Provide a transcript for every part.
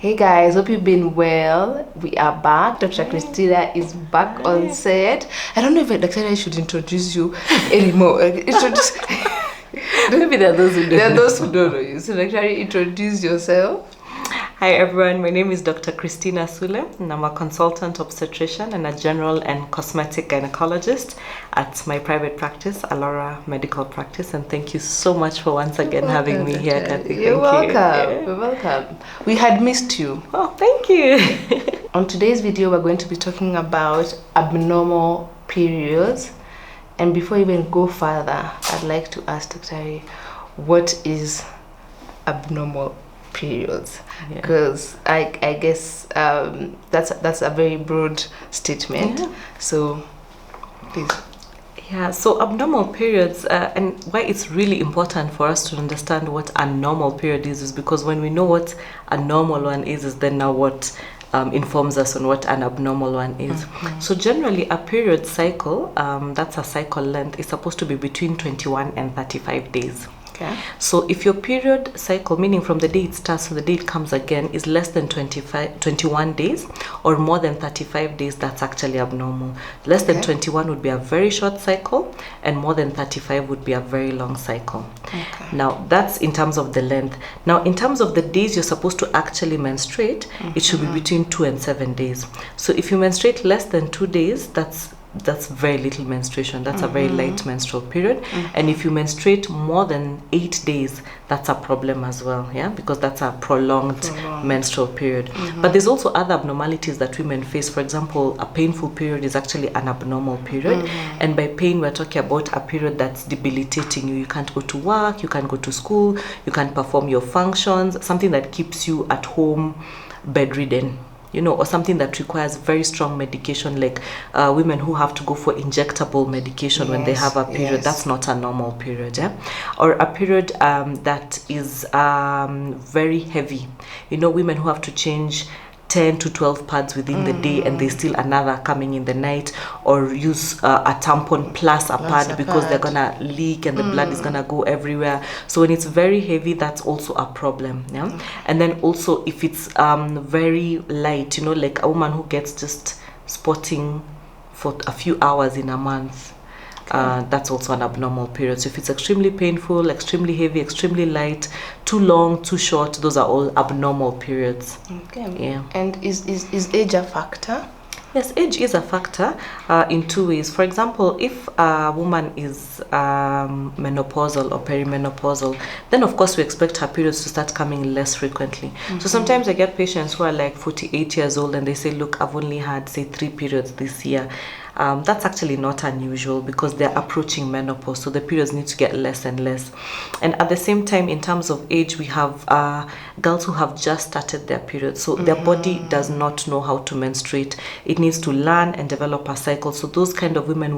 Hey guys, hope you've been well. We are back. Dr. Kristina is back on set. I don't know if Dr. I should introduce you anymore. Maybe there are those who don't. There are those who don't know you. So Dr. introduce yourself. Hi everyone, my name is Dr. Kristina Sule and I'm a consultant obstetrician and a general and cosmetic gynecologist at my private practice, Alora Medical Practice, and thank you so much for once again having me here, Kathy. You're welcome. You're welcome. We had missed you. Oh, thank you. On today's video, we're going to be talking about abnormal periods. And before we even go further, I'd like to ask Dr. what is abnormal periods? Because I guess that's a very broad statement. So please. Yeah, so abnormal periods, and why it's really important for us to understand what a normal period is because when we know what a normal one is then now what informs us on what an abnormal one is. So generally a period cycle, that's a cycle length, is supposed to be between 21 and 35 days. Okay. So if your period cycle, meaning from the day it starts to the day it comes again, is less than 21 days or more than 35 days, that's actually abnormal. Less than 21 would be a very short cycle and more than 35 would be a very long cycle. Okay. Now that's in terms of the length. Now in terms of the days you're supposed to actually menstruate, it should be between 2 and 7 days. So if you menstruate less than 2 days, that's very little menstruation. That's a very light menstrual period. And if you menstruate more than 8 days, that's a problem as well, yeah, because that's a prolonged menstrual period. But there's also other abnormalities that women face. For example, a painful period is actually an abnormal period. And by pain, we're talking about a period that's debilitating you. You can't go to work, you can't go to school, you can't perform your functions, something that keeps you at home bedridden, you know, or something that requires very strong medication, like women who have to go for injectable medication when they have a period. That's not a normal period, yeah? Or a period that is very heavy. You know, women who have to change 10 to 12 pads within the day and there's still another coming in the night, or use a tampon plus a pad because they're gonna leak and the blood is gonna go everywhere. So when it's very heavy, that's also a problem, yeah? And then also if it's very light, you know, like a woman who gets just spotting for a few hours in a month, that's also an abnormal period. So if it's extremely painful, extremely heavy, extremely light, too long, too short, those are all abnormal periods. Okay. Yeah. And is age a factor? Yes, age is a factor in two ways. For example, if a woman is menopausal or perimenopausal, then of course we expect her periods to start coming less frequently. So sometimes I get patients who are like 48 years old and they say, look, I've only had, say, 3 periods this year. That's actually not unusual because they're approaching menopause, so the periods need to get less and less. And at the same time, in terms of age, we have girls who have just started their period, so their body does not know how to menstruate. It needs to learn and develop a cycle. So those kind of women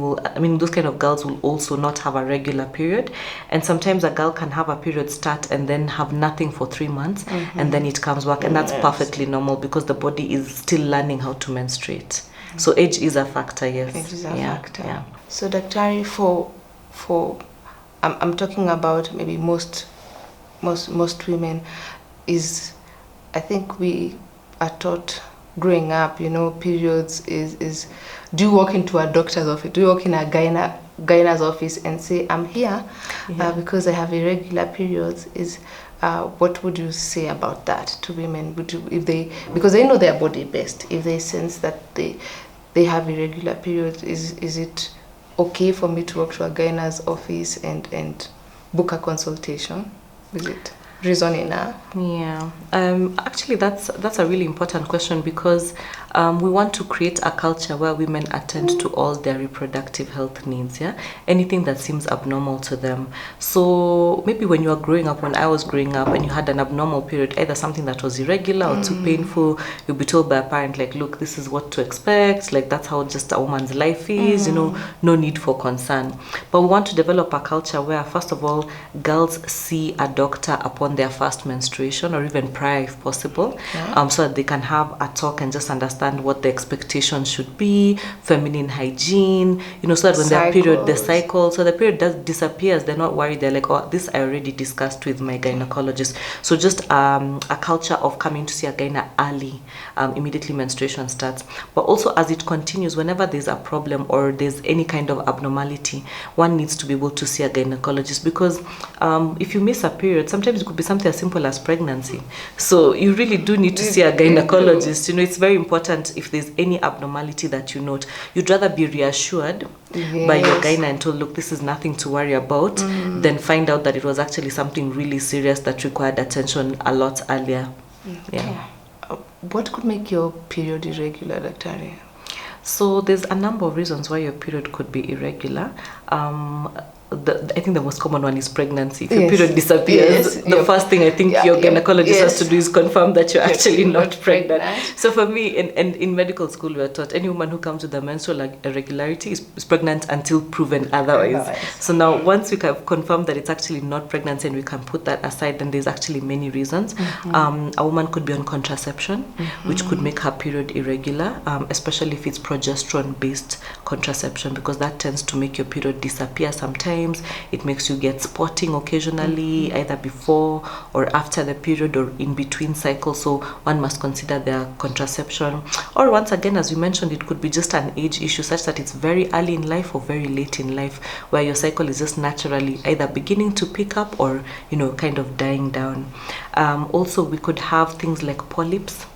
those kind of girls will also not have a regular period. And sometimes a girl can have a period start and then have nothing for 3 months, and then it comes back, and that's perfectly normal because the body is still learning how to menstruate. So age is a factor, yes. Age is a factor. Yeah. So Dr. for I'm talking about maybe most women, is I think we are taught growing up, you know, periods is do you walk into a doctor's office, do you walk in a gynae's office and say I'm here because I have irregular periods? What would you say about that to women? Would you, if they, because they know their body best, if they sense that they have irregular periods, is it okay for me to walk to a gynae's office and book a consultation? Is it reason enough? Yeah, actually that's a really important question because we want to create a culture where women attend to all their reproductive health needs, yeah, anything that seems abnormal to them. So maybe when you are growing up, when I was growing up and you had an abnormal period, either something that was irregular or too painful, you'll be told by a parent, like, look, this is what to expect, like that's how just a woman's life is, you know, no need for concern. But we want to develop a culture where, first of all, girls see a doctor upon their first menstruation or even prior if possible, so that they can have a talk and just understand understand what the expectation should be, feminine hygiene, you know, so that when their period, the cycle, so the period disappears, they're not worried. They're like, oh, this I already discussed with my gynecologist. So just a culture of coming to see a gyna early, immediately menstruation starts. But also as it continues, whenever there's a problem or there's any kind of abnormality, one needs to be able to see a gynecologist, because if you miss a period, sometimes it could be something as simple as pregnancy. So you really do need to see a gynecologist. You know, it's very important. If there's any abnormality that you note, you'd rather be reassured by your gyna and told, look, this is nothing to worry about, than find out that it was actually something really serious that required attention a lot earlier. Yeah. What could make your period irregular, Dr.? So there's a number of reasons why your period could be irregular. I think the most common one is pregnancy. If your period disappears, the first thing I think your gynecologist has to do is confirm that you're actually not pregnant. So for me, in medical school, we are taught any woman who comes with a menstrual irregularity is pregnant until proven otherwise. So now, once we have confirmed that it's actually not pregnancy and we can put that aside, then there's actually many reasons. A woman could be on contraception, which could make her period irregular, especially if it's progesterone-based contraception, because that tends to make your period disappear sometimes. It makes you get spotting occasionally, either before or after the period or in between cycles. So one must consider their contraception. Or once again, as we mentioned, it could be just an age issue, such that it's very early in life or very late in life, where your cycle is just naturally either beginning to pick up or, you know, kind of dying down. Also, we could have things like polyps.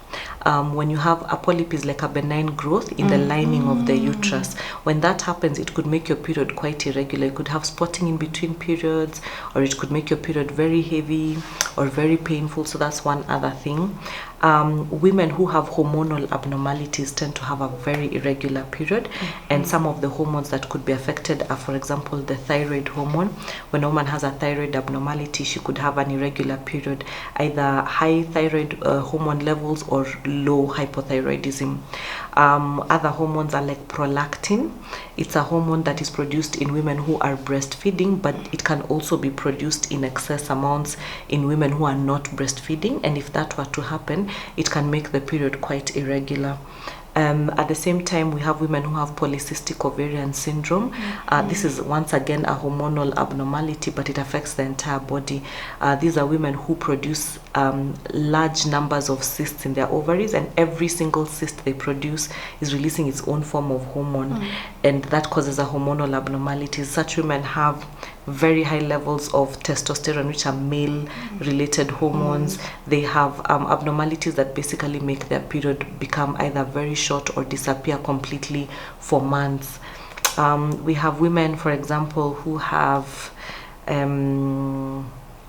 When you have a polyp, is like a benign growth in the lining of the uterus. When that happens, it could make your period quite irregular. You could have spotting in between periods, or it could make your period very heavy or very painful. So that's one other thing. Women who have hormonal abnormalities tend to have a very irregular period, and some of the hormones that could be affected are, for example, the thyroid hormone. When a woman has a thyroid abnormality, she could have an irregular period, either high thyroid hormone levels or low hypothyroidism. Other hormones are like prolactin. It's a hormone that is produced in women who are breastfeeding, but it can also be produced in excess amounts in women who are not breastfeeding, and if that were to happen, it can make the period quite irregular. At the same time, we have women who have polycystic ovarian syndrome. This is once again a hormonal abnormality, but it affects the entire body. These are women who produce large numbers of cysts in their ovaries, and every single cyst they produce is releasing its own form of hormone, and that causes a hormonal abnormality. Such women have very high levels of testosterone, which are male-related hormones. They have abnormalities that basically make their period become either very short or disappear completely for months. We have women, for example, who have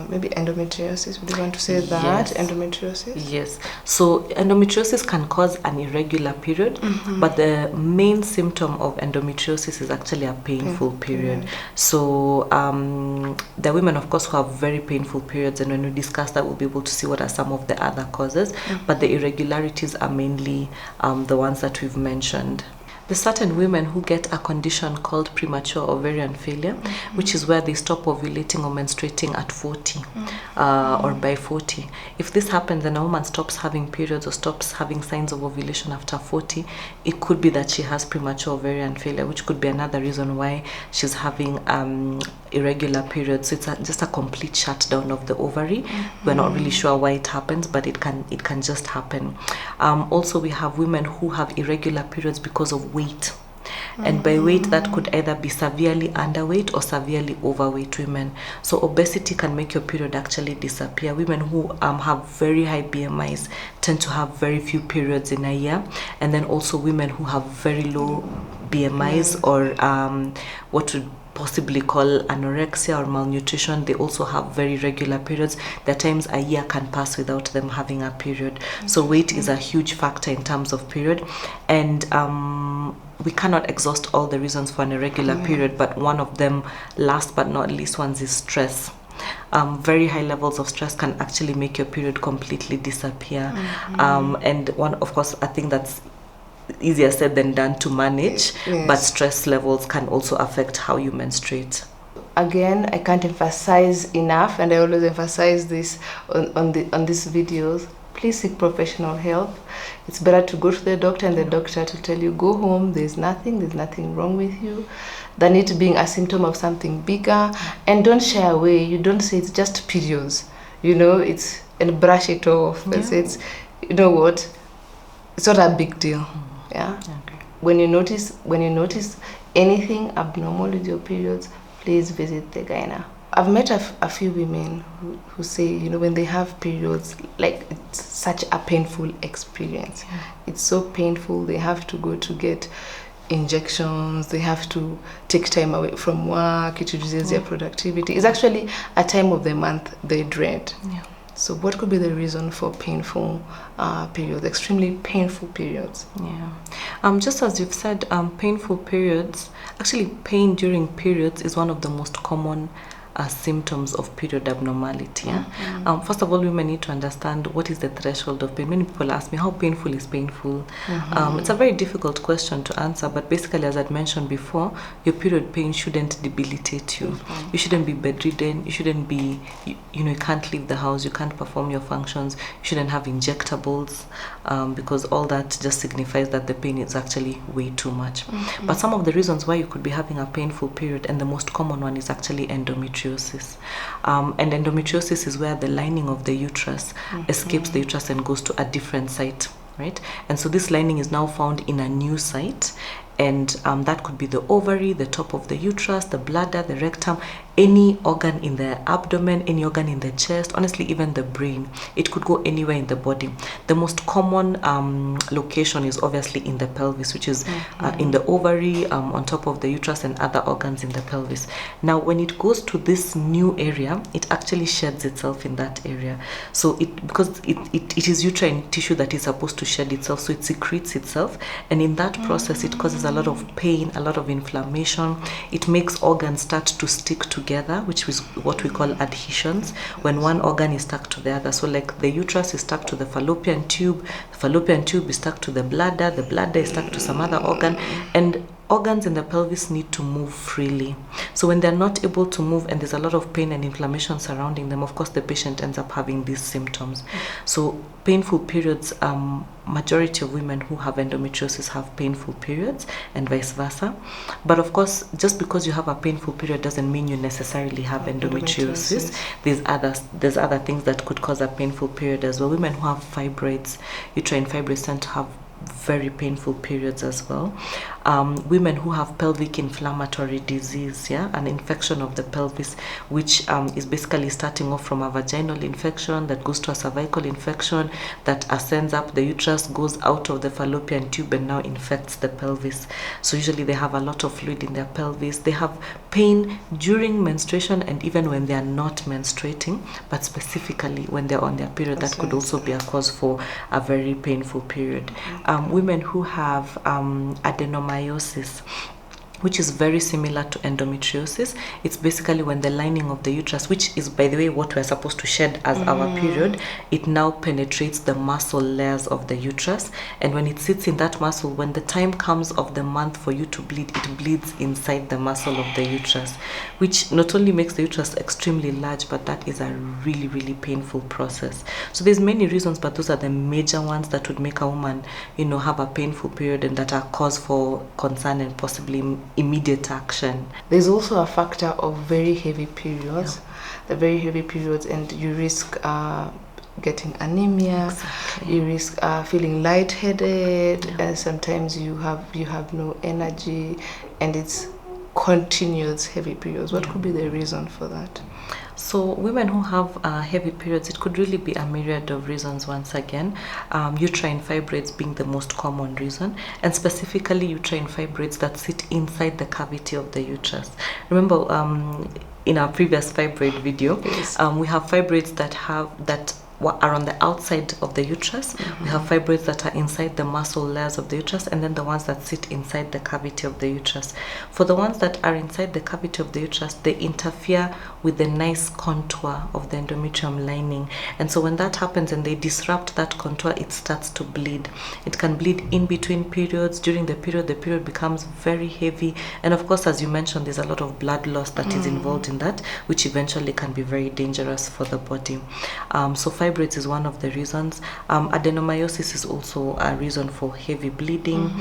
maybe endometriosis. Would you want to say that? Yes. Endometriosis? Yes. So endometriosis can cause an irregular period, but the main symptom of endometriosis is actually a painful period. So there are women, of course, who have very painful periods, and when we discuss that, we'll be able to see what are some of the other causes, but the irregularities are mainly the ones that we've mentioned. There's certain women who get a condition called premature ovarian failure, which is where they stop ovulating or menstruating at 40 or by 40. If this happens and a woman stops having periods or stops having signs of ovulation after 40, it could be that she has premature ovarian failure, which could be another reason why she's having irregular periods. So it's just a complete shutdown of the ovary. We're not really sure why it happens, but it can just happen. Also, we have women who have irregular periods because of weight. And by weight, that could either be severely underweight or severely overweight women. So obesity can make your period actually disappear. Women who have very high BMIs tend to have very few periods in a year. And then also women who have very low BMIs or what would possibly call anorexia or malnutrition, they also have very regular periods. There are times a year can pass without them having a period. So weight is a huge factor in terms of period, and we cannot exhaust all the reasons for an irregular period, but one of them, last but not least ones, is stress. Very high levels of stress can actually make your period completely disappear. And one, of course, I think that's easier said than done to manage, but stress levels can also affect how you menstruate. Again, I can't emphasize enough, and I always emphasize this on these videos. please seek professional help. It's better to go to the doctor and the doctor to tell you, go home, there's nothing wrong with you, than it being a symptom of something bigger. And don't shy away. You don't say it's just periods, and brush it off. Yeah. It's, you know what, it's not a big deal. Yeah. Okay. When you notice anything abnormal with your periods, please visit the gyna. I've met a few women who say, when they have periods, like, it's such a painful experience. Yeah. It's so painful. They have to go to get injections. They have to take time away from work. It reduces their productivity. It's actually a time of the month they dread. Yeah. So what could be the reason for painful periods, extremely painful periods? Yeah. Just as you've said, painful periods, actually pain during periods is one of the most common symptoms of period abnormality. Mm-hmm. First of all, women need to understand what is the threshold of pain. Many people ask me, how painful is painful? Mm-hmm. It's a very difficult question to answer, but basically, as I'd mentioned before, your period pain shouldn't debilitate you. Mm-hmm. You shouldn't be bedridden. You shouldn't be, you can't leave the house. You can't perform your functions. You shouldn't have injectables, because all that just signifies that the pain is actually way too much. Mm-hmm. But some of the reasons why you could be having a painful period, and the most common one, is actually endometriosis. And endometriosis is where the lining of the uterus escapes the uterus and goes to a different site, right? And so this lining is now found in a new site, and that could be the ovary, the top of the uterus, the bladder, the rectum, any organ in the abdomen, any organ in the chest, honestly, even the brain. It could go anywhere in the body. The most common location is obviously in the pelvis, which is in the ovary, on top of the uterus, and other organs in the pelvis. Now, when it goes to this new area, it actually sheds itself in that area. So because it is uterine tissue that is supposed to shed itself, so it secretes itself, and in that process, it causes a lot of pain, a lot of inflammation. It makes organs start to stick together, which is what we call adhesions, when one organ is stuck to the other. So like the uterus is stuck to the fallopian tube is stuck to the bladder is stuck to some other organ, and organs in the pelvis need to move freely. So when they're not able to move and there's a lot of pain and inflammation surrounding them, of course the patient ends up having these symptoms. So painful periods, majority of women who have endometriosis have painful periods, and vice versa. But of course, just because you have a painful period doesn't mean you necessarily have endometriosis. There's other things that could cause a painful period as well. Women who have fibroids, uterine fibroids, tend to have very painful periods as well. Women who have pelvic inflammatory disease, an infection of the pelvis, which is basically starting off from a vaginal infection that goes to a cervical infection that ascends up the uterus, goes out of the fallopian tube, and now infects the pelvis. So usually they have a lot of fluid in their pelvis. They have pain during menstruation and even when they are not menstruating, but specifically when they're on their period, that could also be a cause for a very painful period. Women who have adenomyosis, which is very similar to endometriosis. It's basically when the lining of the uterus, which is, by the way, what we're supposed to shed as our period, it now penetrates the muscle layers of the uterus. And when it sits in that muscle, when the time comes of the month for you to bleed, it bleeds inside the muscle of the uterus, which not only makes the uterus extremely large, but that is a really, really painful process. So there's many reasons, but those are the major ones that would make a woman, have a painful period and that are cause for concern and possibly immediate action. There's also a factor of very heavy periods, the very heavy periods, and you risk getting anemia. Exactly. You risk feeling lightheaded, and sometimes you have no energy, and it's continuous heavy periods. What could be the reason for that? So women who have heavy periods, it could really be a myriad of reasons once again. Uterine fibroids being the most common reason, and specifically uterine fibroids that sit inside the cavity of the uterus. Remember, in our previous fibroid video, we have fibroids that are on the outside of the uterus. We have fibroids that are inside the muscle layers of the uterus, and then the ones that sit inside the cavity of the uterus. For the ones that are inside the cavity of the uterus, they interfere with the nice contour of the endometrium lining. And so when that happens and they disrupt that contour, it starts to bleed. It can bleed in between periods. During the period becomes very heavy. And of course, as you mentioned, there's a lot of blood loss that is involved in that, which eventually can be very dangerous for the body. So fibroids is one of the reasons. Adenomyosis is also a reason for heavy bleeding.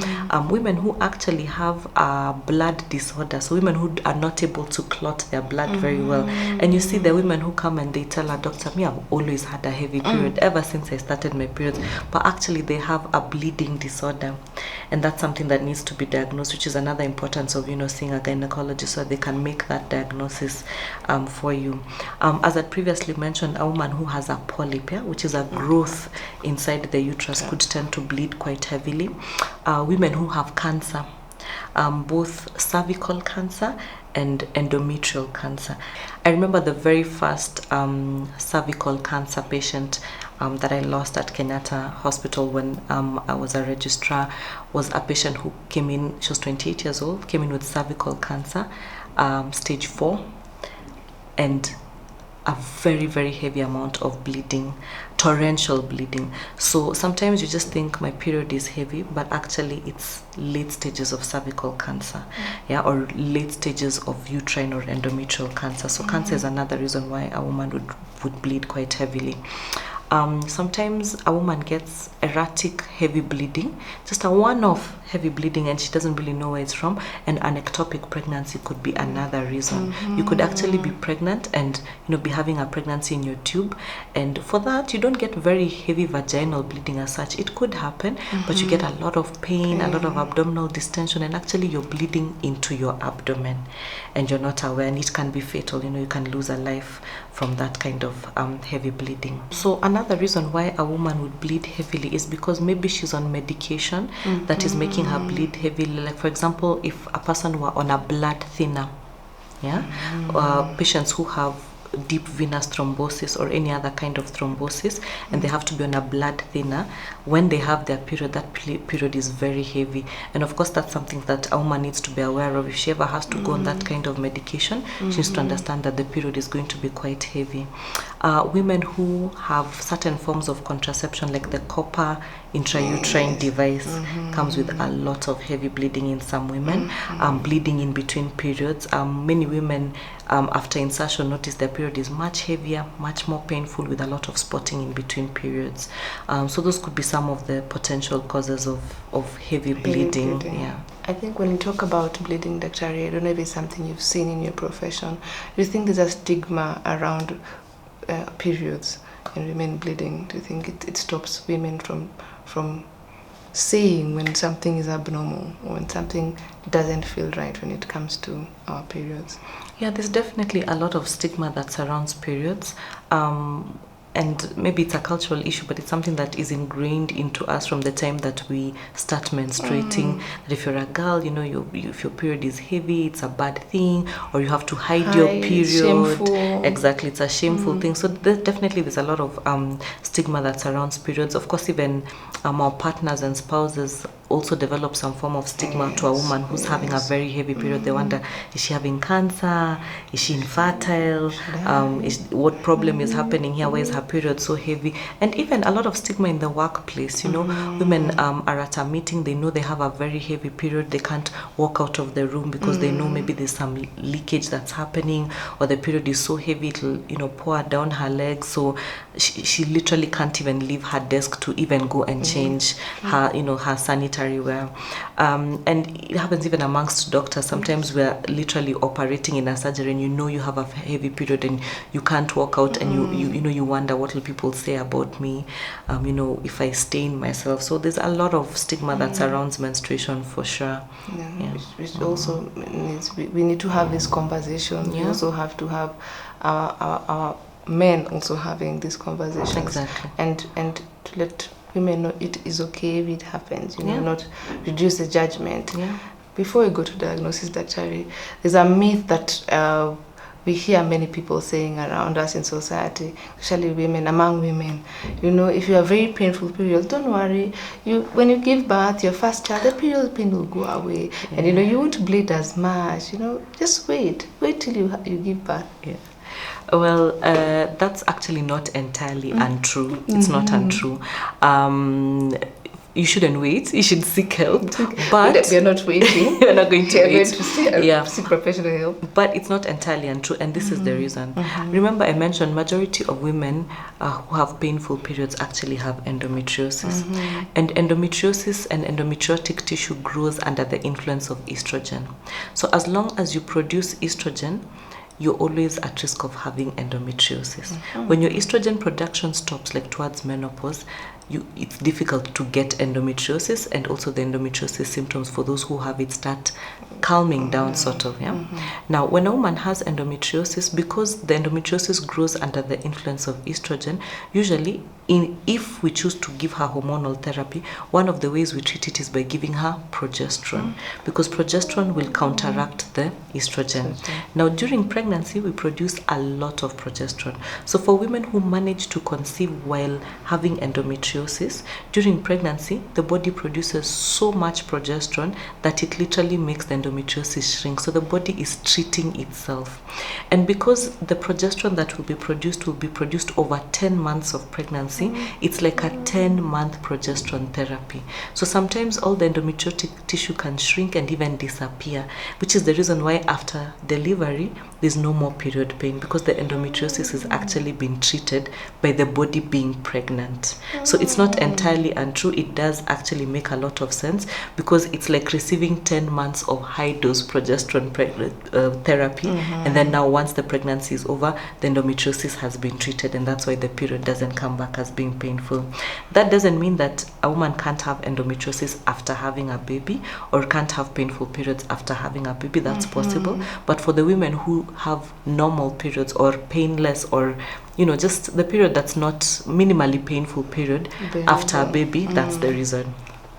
Women who actually have a blood disorder, so women who are not able to clot their blood very well. And you see the women who come and they tell a doctor, me, I've always had a heavy period ever since I started my periods, but actually they have a bleeding disorder. And that's something that needs to be diagnosed, which is another importance of, seeing a gynecologist so they can make that diagnosis for you. As I previously mentioned, a woman who has a polyp, which is a growth inside the uterus, could tend to bleed quite heavily. Women who have cancer, both cervical cancer and endometrial cancer. I remember the very first cervical cancer patient that I lost at Kenyatta Hospital when I was a registrar was a patient who came in, she was 28 years old, came in with cervical cancer, stage 4, and a very, very heavy amount of bleeding, torrential bleeding. So sometimes you just think my period is heavy, but actually it's late stages of cervical cancer, or late stages of uterine or endometrial cancer. So cancer is another reason why a woman would bleed quite heavily. Sometimes a woman gets erratic heavy bleeding, just a one-off heavy bleeding, and she doesn't really know where it's from. And an ectopic pregnancy could be another reason. You could actually be pregnant and be having a pregnancy in your tube, and for that you don't get very heavy vaginal bleeding as such. It could happen, but you get a lot of pain, a lot of abdominal distension, and actually you're bleeding into your abdomen and you're not aware, and it can be fatal. You can lose a life from that kind of heavy bleeding. So another reason why a woman would bleed heavily is because maybe she's on medication that is making her bleed heavily. Like, for example, if a person were on a blood thinner, patients who have deep venous thrombosis or any other kind of thrombosis, and they have to be on a blood thinner when they have their period, that period is very heavy. And of course that's something that a woman needs to be aware of. If she ever has to go on that kind of medication, she needs to understand that the period is going to be quite heavy. Women who have certain forms of contraception, like the copper intrauterine device, comes with a lot of heavy bleeding in some women, bleeding in between periods. Many women after insertion notice their period is much heavier, much more painful, with a lot of spotting in between periods. So those could be some of the potential causes of heavy bleeding. Yeah. I think when you talk about bleeding, Dr. I don't know if it's something you've seen in your profession. Do you think there's a stigma around periods and women bleeding? Do you think it stops women from saying when something is abnormal or when something doesn't feel right when it comes to our periods? Yeah, there's definitely a lot of stigma that surrounds periods. And maybe it's a cultural issue, but it's something that is ingrained into us from the time that we start menstruating. That if you're a girl, if your period is heavy, it's a bad thing, or you have to hide your period. Shameful. Exactly, it's a shameful thing. So there's a lot of stigma that surrounds periods. Of course, even our partners and spouses also develop some form of stigma to a woman who's having a very heavy period. They wonder, is she having cancer? Is she infertile? What problem is happening here? Why is her period so heavy? And even a lot of stigma in the workplace. Women are at a meeting, they know they have a very heavy period, they can't walk out of the room because they know maybe there's some leakage that's happening, or the period is so heavy it'll pour down her legs, so she literally can't even leave her desk to even go and change her her sanitary wear. And it happens even amongst doctors. Sometimes we're literally operating in a surgery and you have a heavy period and you can't walk out, and you wonder, what will people say about me, if I stain myself. So there's a lot of stigma that surrounds menstruation, for sure. Which also means we need to have this conversation. We also have to have our men also having these conversations. Exactly. And to let women know it is okay if it happens, not reduce the judgment. Before we go to diagnosis, Dr. There's a myth that we hear many people saying around us in society, especially women, among women, if you have very painful periods, don't worry. When you give birth, your first child, the period pain will go away, and you won't bleed as much. Just wait till you give birth. Well, that's actually not entirely untrue. It's not untrue. you shouldn't wait. You should seek help. But we're not waiting. You're not going to We're wait. going to seek professional help. But it's not entirely untrue, and this is the reason. Remember, I mentioned majority of women who have painful periods actually have endometriosis, and endometriosis and endometriotic tissue grows under the influence of estrogen. So as long as you produce estrogen, you're always at risk of having endometriosis. When your estrogen production stops, like towards menopause, it's difficult to get endometriosis, and also the endometriosis symptoms for those who have it start calming down, sort of. Now, when a woman has endometriosis, because the endometriosis grows under the influence of estrogen, usually if we choose to give her hormonal therapy, one of the ways we treat it is by giving her progesterone, because progesterone will counteract the estrogen. Now, during pregnancy, we produce a lot of progesterone. So for women who manage to conceive while having endometriosis, during pregnancy, the body produces so much progesterone that it literally makes the endometriosis shrink. So the body is treating itself. And because the progesterone that will be produced over 10 months of pregnancy, it's like a 10-month progesterone therapy. So sometimes all the endometriotic tissue can shrink and even disappear, which is the reason why after delivery, there's no more period pain, because the endometriosis is actually being treated by the body being pregnant. So it's not entirely untrue. It does actually make a lot of sense, because it's like receiving 10 months of high-dose progesterone therapy, and then now once the pregnancy is over, the endometriosis has been treated, and that's why the period doesn't come back as being painful. That doesn't mean that a woman can't have endometriosis after having a baby, or can't have painful periods after having a baby. That's possible. But for the women who have normal periods or painless, or just the period that's not minimally painful period after a baby, that's the reason.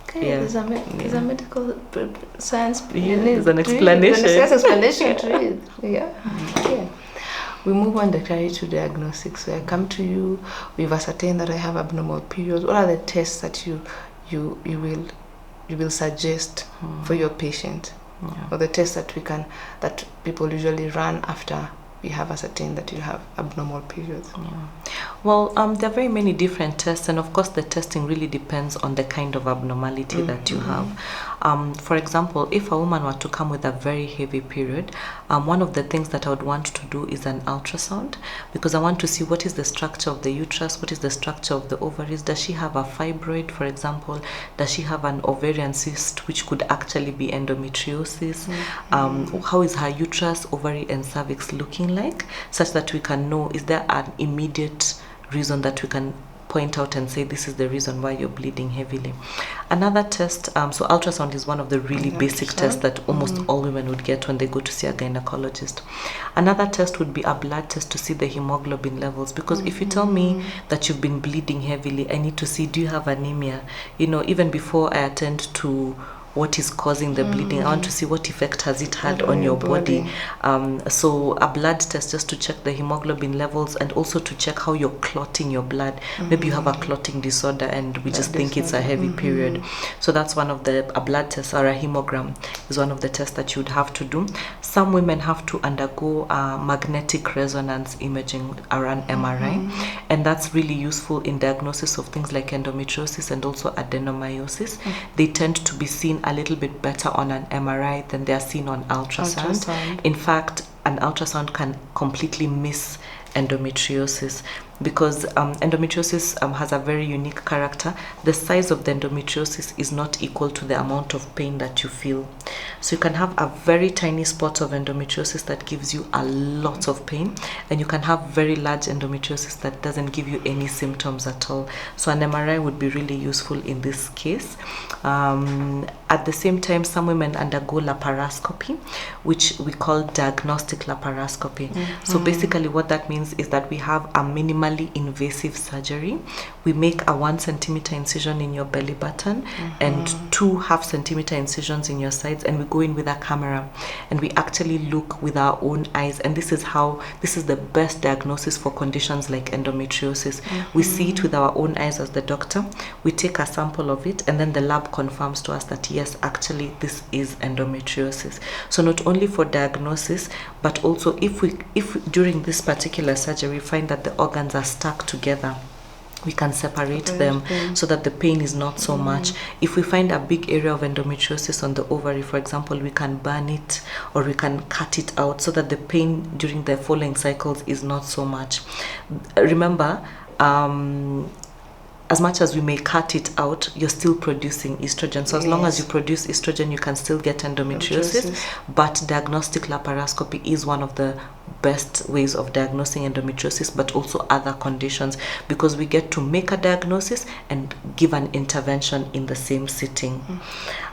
Okay, there's a medical science. There's an explanation. There's an explanation to it. Yeah. We move on directly to diagnostic. So I come to you, we've ascertained that I have abnormal periods. What are the tests that you will suggest for your patient, or the tests that people usually run after we have ascertained that you have abnormal periods? Well, there are very many different tests, and of course the testing really depends on the kind of abnormality that you have. For example, if a woman were to come with a very heavy period, one of the things that I would want to do is an ultrasound, because I want to see what is the structure of the uterus, what is the structure of the ovaries. Does she have a fibroid, for example? Does she have an ovarian cyst, which could actually be endometriosis? How is her uterus, ovary, and cervix looking like, such that we can know, is there an immediate reason that we can point out and say this is the reason why you're bleeding heavily. Another test, so ultrasound is one of the really basic tests that almost all women would get when they go to see a gynecologist. Another test would be a blood test to see the hemoglobin levels, because if you tell me that you've been bleeding heavily, I need to see, do you have anemia? Even before I attend to what is causing the bleeding, I want to see what effect has it had on your body. So a blood test just to check the hemoglobin levels, and also to check how you're clotting your blood. Maybe you have a clotting disorder and we just think it's a heavy period. So that's one of a blood test, or a hemogram is one of the tests that you would have to do. Some women have to undergo magnetic resonance imaging, or an MRI, and that's really useful in diagnosis of things like endometriosis and also adenomyosis. They tend to be seen a little bit better on an MRI than they are seen on ultrasound. In fact, an ultrasound can completely miss endometriosis, because endometriosis has a very unique character. The size of the endometriosis is not equal to the amount of pain that you feel. So you can have a very tiny spot of endometriosis that gives you a lot of pain, and you can have very large endometriosis that doesn't give you any symptoms at all. So an MRI would be really useful in this case. At the same time, some women undergo laparoscopy, which we call diagnostic laparoscopy. So basically what that means is that we have a minimally invasive surgery. We make a 1 centimeter incision in your belly button and 2 half-centimeter incisions in your sides, and we go in with a camera and we actually look with our own eyes. And this is the best diagnosis for conditions like endometriosis. We see it with our own eyes as the doctor. We take a sample of it, and then the lab confirms to us that yes, actually this is endometriosis. So not only for diagnosis, but also if during this particular surgery we find that the organs are stuck together, we can separate them so that the pain is not so much. If we find a big area of endometriosis on the ovary, for example, we can burn it or we can cut it out so that the pain during the following cycles is not so much. Remember, as much as we may cut it out, you're still producing estrogen. So as long as you produce estrogen, you can still get endometriosis. But diagnostic laparoscopy is one of the best ways of diagnosing endometriosis, but also other conditions, because we get to make a diagnosis and give an intervention in the same sitting.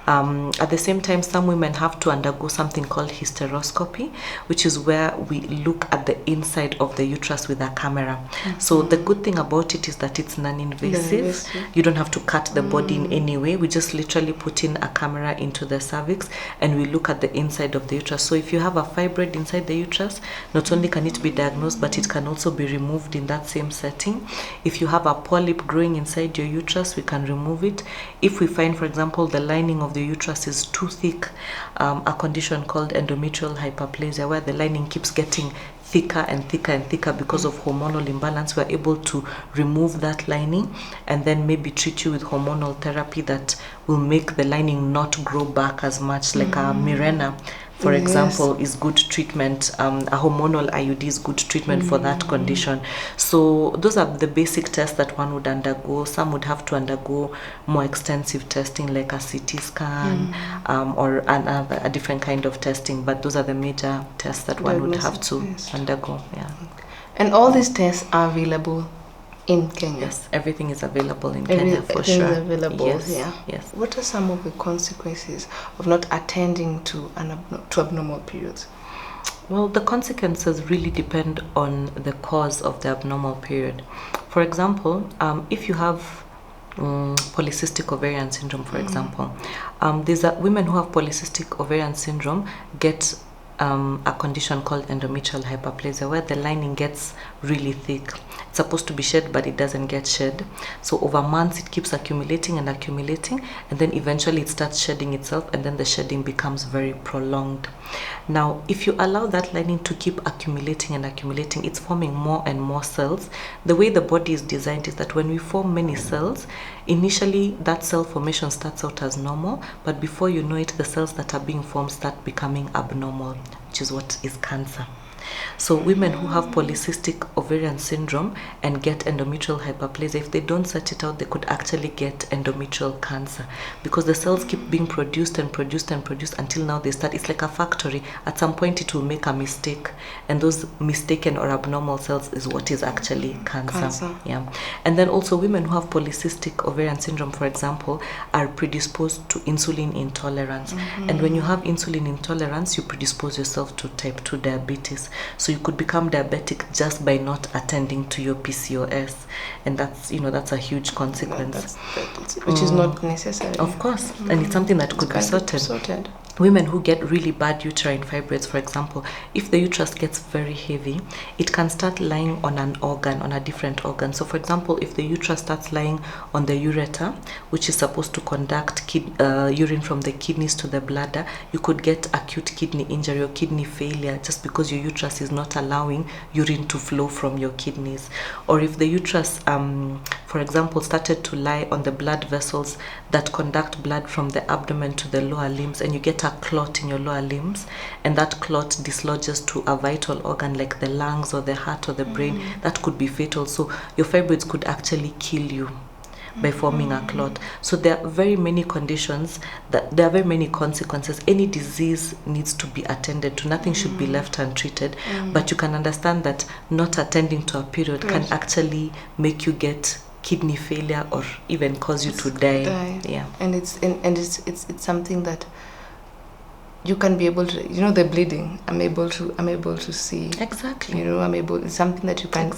At the same time, some women have to undergo something called hysteroscopy, which is where we look at the inside of the uterus with a camera. So the good thing about it is that it's non-invasive. You don't have to cut the body in any way. We just literally put in a camera into the cervix and we look at the inside of the uterus. So if you have a fibroid inside the uterus, not only can it be diagnosed, but it can also be removed in that same setting. If you have a polyp growing inside your uterus, we can remove it. If we find, for example, the lining of the uterus is too thick, a condition called endometrial hyperplasia, where the lining keeps getting thicker and thicker and thicker because of hormonal imbalance, we're able to remove that lining and then maybe treat you with hormonal therapy that will make the lining not grow back as much, like a Mirena, for example, is good treatment. A hormonal IUD is good treatment for that condition. So those are the basic tests that one would undergo. Some would have to undergo more extensive testing, like a CT scan or a different kind of testing. But those are the major tests that one would have to undergo. Yeah. And all these tests are available in Kenya? Yes, everything is available in Kenya for sure. Everything is available, yes. What are some of the consequences of not attending to abnormal periods? Well, the consequences really depend on the cause of the abnormal period. For example, if you have polycystic ovarian syndrome, for example, these are women who have polycystic ovarian syndrome get a condition called endometrial hyperplasia, where the lining gets really thick. It's supposed to be shed, but it doesn't get shed. So over months, it keeps accumulating and accumulating, and then eventually it starts shedding itself, and then the shedding becomes very prolonged. Now, if you allow that lining to keep accumulating and accumulating, it's forming more and more cells. The way the body is designed is that when we form many cells, initially that cell formation starts out as normal, but before you know it, the cells that are being formed start becoming abnormal, which is what is cancer. So women who have polycystic ovarian syndrome and get endometrial hyperplasia, if they don't set it out, they could actually get endometrial cancer, because the cells keep being produced and produced and produced until now they start. It's like a factory. At some point it will make a mistake, and those mistaken or abnormal cells is what is actually cancer. Yeah. And then also women who have polycystic ovarian syndrome, for example, are predisposed to insulin intolerance. And when you have insulin intolerance, you predispose yourself to type 2 diabetes. So you could become diabetic just by not attending to your PCOS, and that's a huge consequence. Which is not necessary. Of course, and it's something that could be sorted. Women who get really bad uterine fibroids, for example, if the uterus gets very heavy, it can start lying on an organ, on a different organ. So for example, if the uterus starts lying on the ureter, which is supposed to conduct urine from the kidneys to the bladder, you could get acute kidney injury or kidney failure just because your uterus is not allowing urine to flow from your kidneys. Or if the uterus, for example, started to lie on the blood vessels that conduct blood from the abdomen to the lower limbs, and you get a clot in your lower limbs, and that clot dislodges to a vital organ like the lungs or the heart or the brain, that could be fatal. So your fibroids could actually kill you by forming a clot. So there are very many conditions, there are very many consequences. Any disease needs to be attended to. Nothing should be left untreated. But you can understand that not attending to a period can actually make you get kidney failure or even cause you to die. Yeah. And it's something that you can be able to, the bleeding, I'm able to see. Exactly. It's something that you can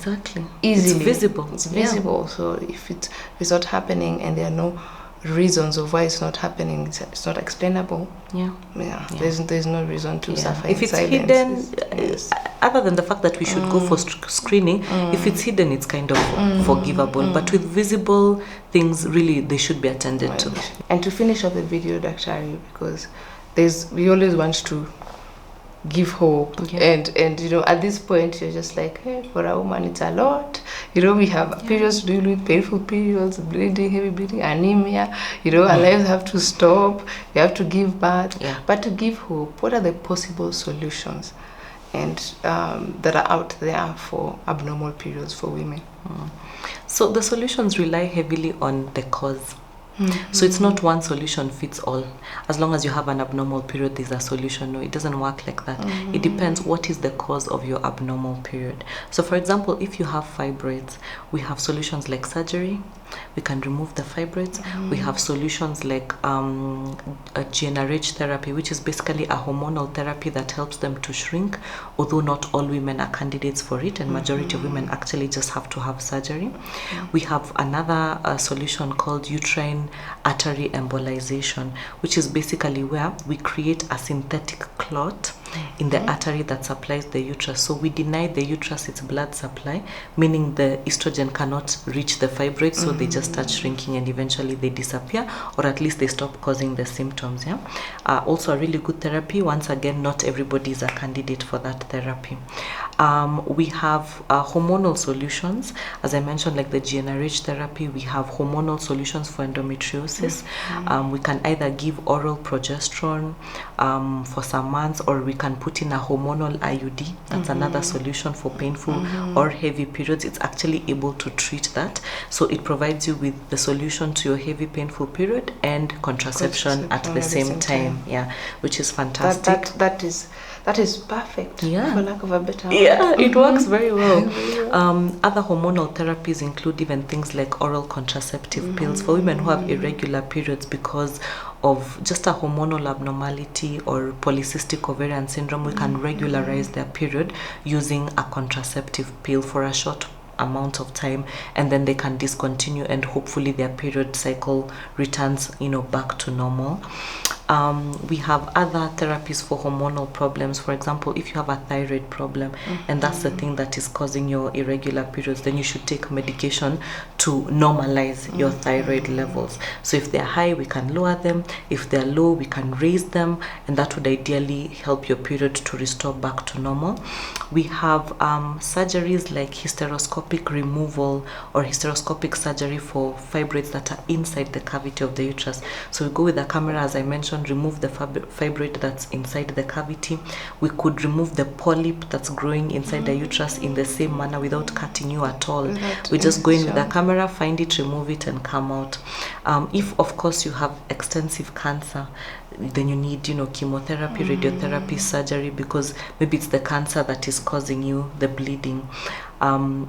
easily. It's visible. It's visible. So if it's not happening and there are no reasons of why it's not happening, it's not explainable. Yeah. There's no reason to suffer. If it's hidden, other than the fact that we should go for screening, if it's hidden, it's kind of forgivable. But with visible things, really, they should be attended to. And to finish off the video, Dr. Ari, because we always want to give hope. Yeah. And you know, at this point you're just like, hey, for a woman it's a lot. You know, we have periods to deal with, painful periods, bleeding, heavy bleeding, anemia. You know, our lives have to stop. We have to give birth. Yeah. But to give hope, what are the possible solutions and that are out there for abnormal periods for women? So the solutions rely heavily on the cause. So it's not one solution fits all. As long as you have an abnormal period, there's a solution. No, it doesn't work like that. It depends what is the cause of your abnormal period. So for example, if you have fibroids, we have solutions like surgery. We can remove the fibroids. We have solutions like a GnRH therapy, which is basically a hormonal therapy that helps them to shrink, although not all women are candidates for it, and majority of women actually just have to have surgery. We have another solution called uterine artery embolization, which is basically where we create a synthetic clot in the artery that supplies the uterus. So we deny the uterus its blood supply, meaning the estrogen cannot reach the fibroids, so they just start shrinking and eventually they disappear, or at least they stop causing the symptoms. Also a really good therapy. Once again, not everybody is a candidate for that therapy. We have hormonal solutions, as I mentioned, like the GnRH therapy. We have hormonal solutions for endometriosis. We can either give oral progesterone for some months, or we can put in a hormonal IUD. That's another solution for painful or heavy periods. It's actually able to treat that. So it provides you with the solution to your heavy painful period and contraception at the same time. Yeah, which is fantastic. That is perfect. Yeah. For lack of a better word. Yeah, it works very well. Other hormonal therapies include even things like oral contraceptive pills for women who have irregular periods because of just a hormonal abnormality or polycystic ovarian syndrome. We can regularize their period using a contraceptive pill for a short amount of time, and then they can discontinue, and hopefully their period cycle returns, back to normal. We have other therapies for hormonal problems. For example, if you have a thyroid problem and that's the thing that is causing your irregular periods, then you should take medication to normalize your thyroid levels. So if they're high, we can lower them. If they're low, we can raise them, and that would ideally help your period to restore back to normal. We have surgeries like hysteroscopic removal or hysteroscopic surgery for fibroids that are inside the cavity of the uterus. So we go with the camera, as I mentioned, remove the fibroid that's inside the cavity. We could remove the polyp that's growing inside the uterus in the same manner without cutting you at all. We just go in with the camera, find it, remove it, and come out. If, of course, you have extensive cancer, then you need, chemotherapy, radiotherapy, surgery, because maybe it's the cancer that is causing you the bleeding.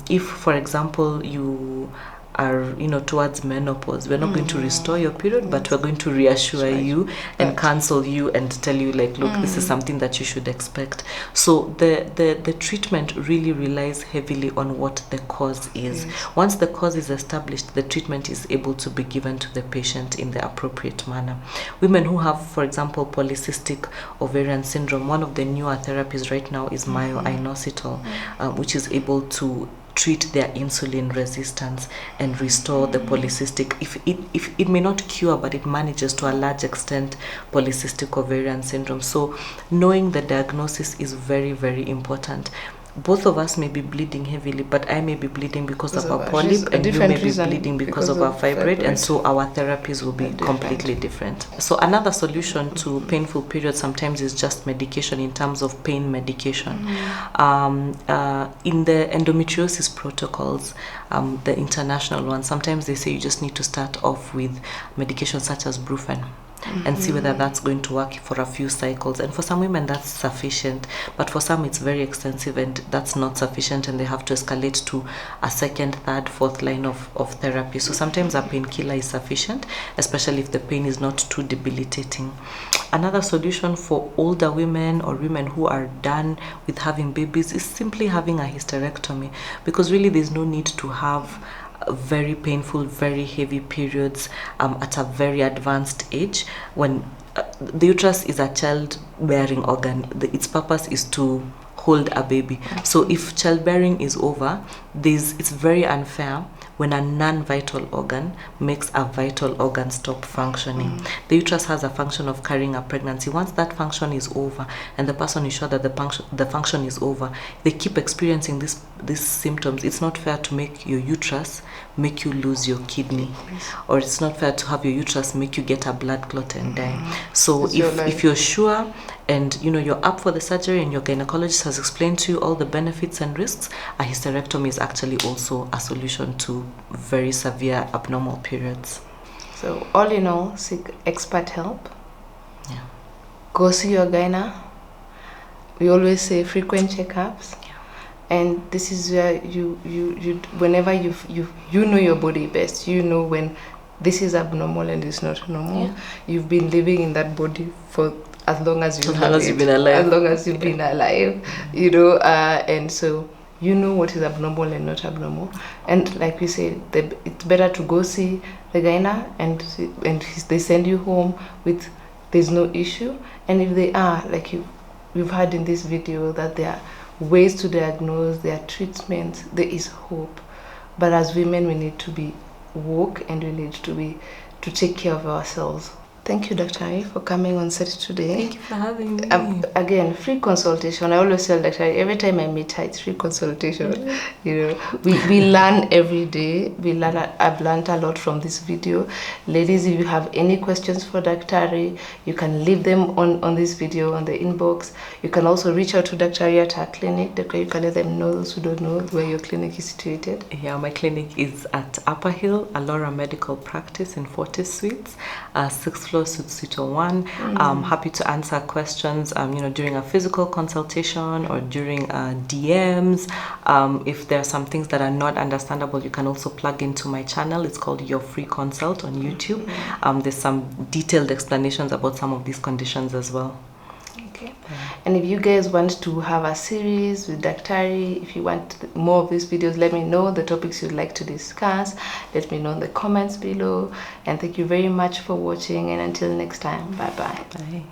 If, for example, you are towards menopause, we're not going to restore your period, but we're going to reassure you and counsel you and tell you, like, look, this is something that you should expect. So the treatment really relies heavily on what the cause is. Once the cause is established, the treatment is able to be given to the patient in the appropriate manner. Women who have, for example, polycystic ovarian syndrome, one of the newer therapies right now is myo-inositol, which is able to treat their insulin resistance and restore the polycystic. If it may not cure, but it manages to a large extent polycystic ovarian syndrome. So knowing the diagnosis is very, very important. Both of us may be bleeding heavily, but I may be bleeding because of a polyp, and you may be bleeding because of a fibroid, and so our therapies will be completely different. So another solution to painful periods sometimes is just medication in terms of pain medication. In the endometriosis protocols, the international ones, sometimes they say you just need to start off with medication such as Brufen. And see whether that's going to work for a few cycles. And for some women that's sufficient, but for some it's very extensive and that's not sufficient, and they have to escalate to a second, third, fourth line of therapy. So sometimes a painkiller is sufficient, especially if the pain is not too debilitating. Another solution for older women or women who are done with having babies is simply having a hysterectomy, because really there's no need to have very painful, very heavy periods at a very advanced age. When the uterus is a child-bearing organ, its purpose is to hold a baby. So if childbearing is over, it's very unfair when a non-vital organ makes a vital organ stop functioning. The uterus has a function of carrying a pregnancy. Once that function is over and the person is sure that the function is over, they keep experiencing these symptoms. It's not fair to make your uterus make you lose your kidney, or it's not fair to have your uterus make you get a blood clot and die. So if you're sure and you're up for the surgery and your gynecologist has explained to you all the benefits and risks, a hysterectomy is actually also a solution to very severe abnormal periods. So all in all, seek expert help. Yeah. Go see your gyna. We always say frequent checkups. Yeah. And this is where you whenever you know your body best, you know when this is abnormal and it's not normal. Yeah. You've been living in that body for as long as you've been alive. As long as you've been alive, and so you know what is abnormal and not abnormal. And like we say, it's better to go see the gyna and they send you home with there's no issue. And if they are, like we've heard in this video, that there are ways to diagnose, there are treatments, there is hope. But as women, we need to be woke and we need to take care of ourselves. Thank you, Dr. Ari, for coming on set today. Thank you for having me. Again, free consultation. I always tell Dr. Ari, every time I meet her, it's free consultation. We learn every day. I've learned a lot from this video. Ladies, if you have any questions for Dr. Ari, you can leave them on this video on the inbox. You can also reach out to Dr. Ari at her clinic. You can let them know, those who don't know, where your clinic is situated. Yeah, my clinic is at Upper Hill, Alora Medical Practice in Fortis Suites, 6th floor, Suite 1. I'm happy to answer questions, during a physical consultation or during DMs. If there are some things that are not understandable, you can also plug into my channel. It's called Your Free Consult on YouTube. There's some detailed explanations about some of these conditions as well. Okay. And if you guys want to have a series with Dr. Ari, if you want more of these videos, let me know the topics you'd like to discuss. Let me know in the comments below. And thank you very much for watching. And until next time, bye-bye. Bye.